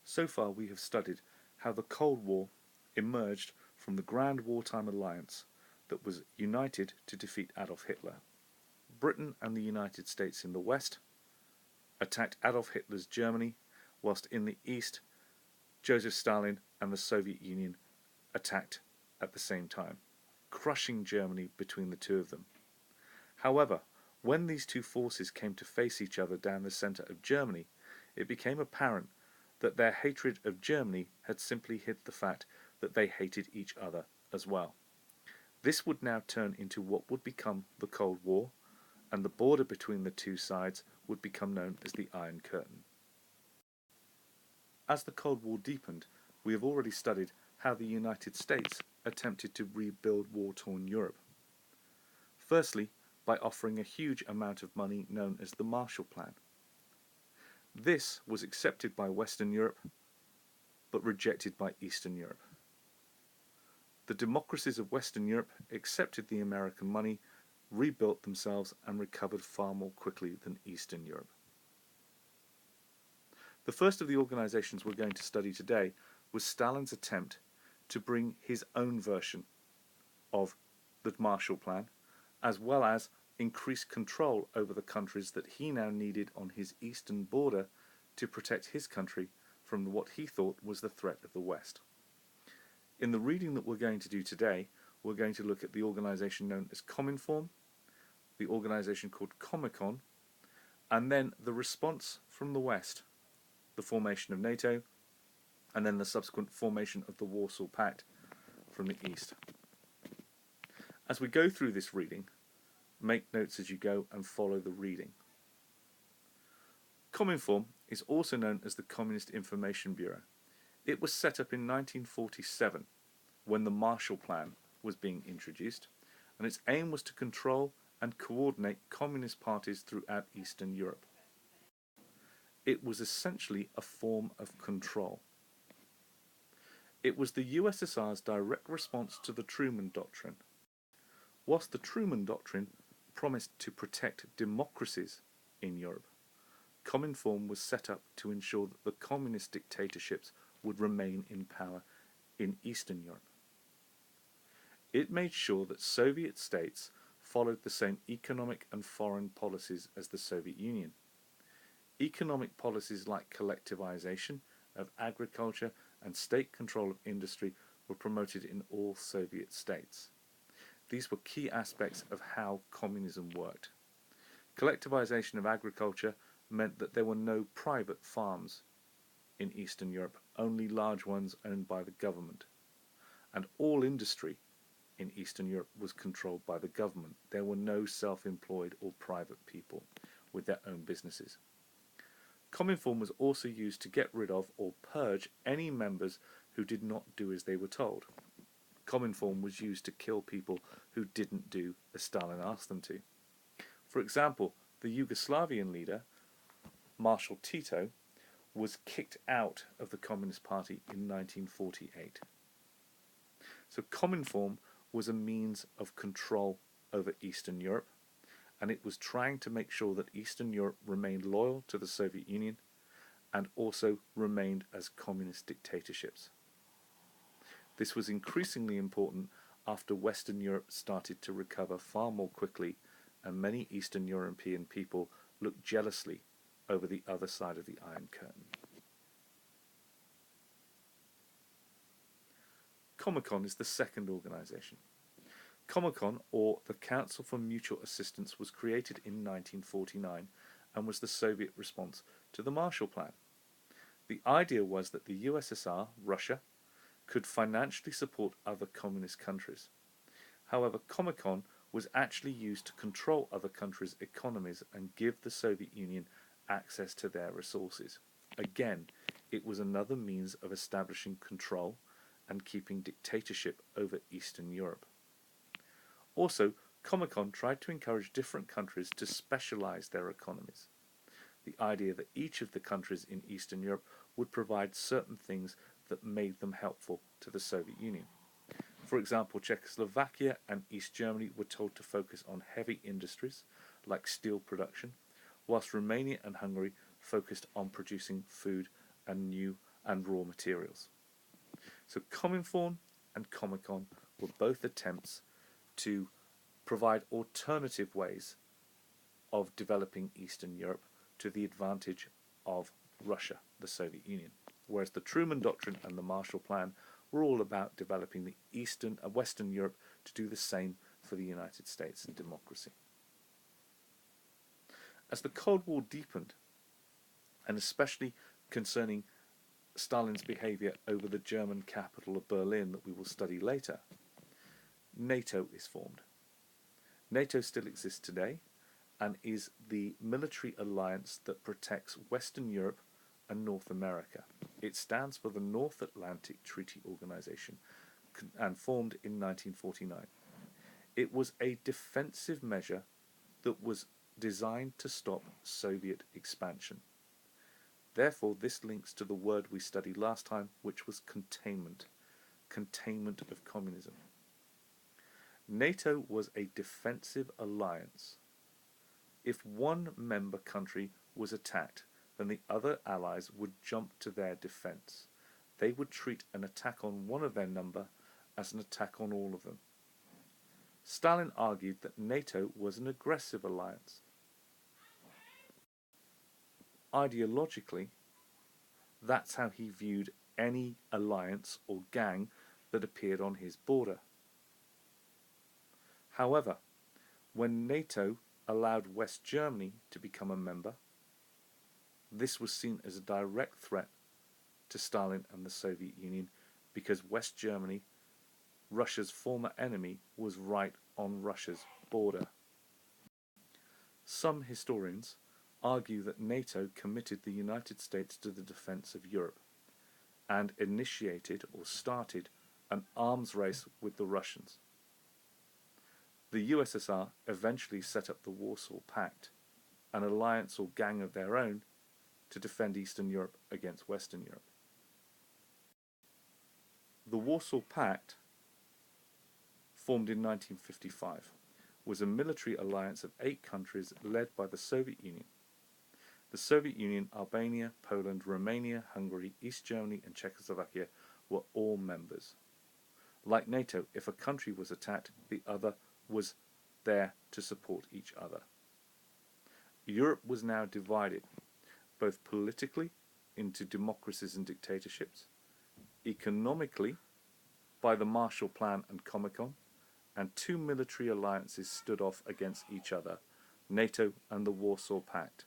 So far we have studied how the Cold War emerged from the grand wartime alliance that was united to defeat Adolf Hitler. Britain and the United States in the West attacked Adolf Hitler's Germany, whilst in the East, Joseph Stalin and the Soviet Union attacked at the same time, crushing Germany between the two of them. However, when these two forces came to face each other down the centre of Germany, it became apparent that their hatred of Germany had simply hid the fact that they hated each other as well. This would now turn into what would become the Cold War, and the border between the two sides would become known as the Iron Curtain. As the Cold War deepened, we have already studied how the United States attempted to rebuild war-torn Europe. Firstly, by offering a huge amount of money known as the Marshall Plan. This was accepted by Western Europe, but rejected by Eastern Europe. The democracies of Western Europe accepted the American money, rebuilt themselves, and recovered far more quickly than Eastern Europe. The first of the organizations we're going to study today was Stalin's attempt to bring his own version of the Marshall Plan, as well as increase control over the countries that he now needed on his eastern border to protect his country from what he thought was the threat of the West. In the reading that we're going to do today, we're going to look at the organization known as Cominform, the organization called Comecon, and then the response from the West, the formation of NATO, and then the subsequent formation of the Warsaw Pact from the East. As we go through this reading, make notes as you go and follow the reading. Cominform is also known as the Communist Information Bureau. It was set up in 1947 when the Marshall Plan was being introduced, and its aim was to control and coordinate communist parties throughout Eastern Europe. It was essentially a form of control. It was the USSR's direct response to the Truman Doctrine. Whilst the Truman Doctrine promised to protect democracies in Europe, Cominform was set up to ensure that the communist dictatorships would remain in power in Eastern Europe. It made sure that Soviet states followed the same economic and foreign policies as the Soviet Union. Economic policies like collectivization of agriculture and state control of industry were promoted in all Soviet states. These were key aspects of how communism worked. Collectivization of agriculture meant that there were no private farms in Eastern Europe, only large ones owned by the government. And all industry in Eastern Europe was controlled by the government. There were no self-employed or private people with their own businesses. Cominform was also used to get rid of or purge any members who did not do as they were told. Cominform was used to kill people who didn't do as Stalin asked them to. For example, the Yugoslavian leader, Marshal Tito, was kicked out of the Communist Party in 1948. So Cominform was a means of control over Eastern Europe, and it was trying to make sure that Eastern Europe remained loyal to the Soviet Union and also remained as communist dictatorships. This was increasingly important after Western Europe started to recover far more quickly, and many Eastern European people looked jealously over the other side of the Iron Curtain. Comecon is the second organization. Comecon, or the Council for Mutual Assistance, was created in 1949 and was the Soviet response to the Marshall Plan. The idea was that the USSR, Russia, could financially support other communist countries. However, Comecon was actually used to control other countries' economies and give the Soviet Union access to their resources. Again, it was another means of establishing control and keeping dictatorship over Eastern Europe. Also, Comecon tried to encourage different countries to specialize their economies. The idea that each of the countries in Eastern Europe would provide certain things that made them helpful to the Soviet Union. For example, Czechoslovakia and East Germany were told to focus on heavy industries like steel production, whilst Romania and Hungary focused on producing food and new and raw materials. So Cominform and Comecon were both attempts to provide alternative ways of developing Eastern Europe to the advantage of Russia, the Soviet Union, whereas the Truman Doctrine and the Marshall Plan were all about developing the Western Europe to do the same for the United States and democracy. As the Cold War deepened, and especially concerning Stalin's behaviour over the German capital of Berlin that we will study later, NATO is formed. NATO still exists today and is the military alliance that protects Western Europe and North America. It stands for the North Atlantic Treaty Organization and formed in 1949. It was a defensive measure that was designed to stop Soviet expansion. Therefore, this links to the word we studied last time, which was containment of communism. NATO was a defensive alliance. If one member country was attacked, then the other allies would jump to their defense. They would treat an attack on one of their number as an attack on all of them. Stalin argued that NATO was an aggressive alliance. Ideologically, that's how he viewed any alliance or gang that appeared on his border. However, when NATO allowed West Germany to become a member, this was seen as a direct threat to Stalin and the Soviet Union because West Germany, Russia's former enemy, was right on Russia's border. Some historians argue that NATO committed the United States to the defense of Europe and initiated or started an arms race with the Russians. The USSR eventually set up the Warsaw Pact, an alliance or gang of their own to defend Eastern Europe against Western Europe. The Warsaw Pact, formed in 1955, was a military alliance of 8 countries led by the Soviet Union. The Soviet Union, Albania, Poland, Romania, Hungary, East Germany and Czechoslovakia were all members. Like NATO, if a country was attacked, the other was there to support each other. Europe was now divided, both politically into democracies and dictatorships, economically by the Marshall Plan and Comecon, and 2 military alliances stood off against each other, NATO and the Warsaw Pact.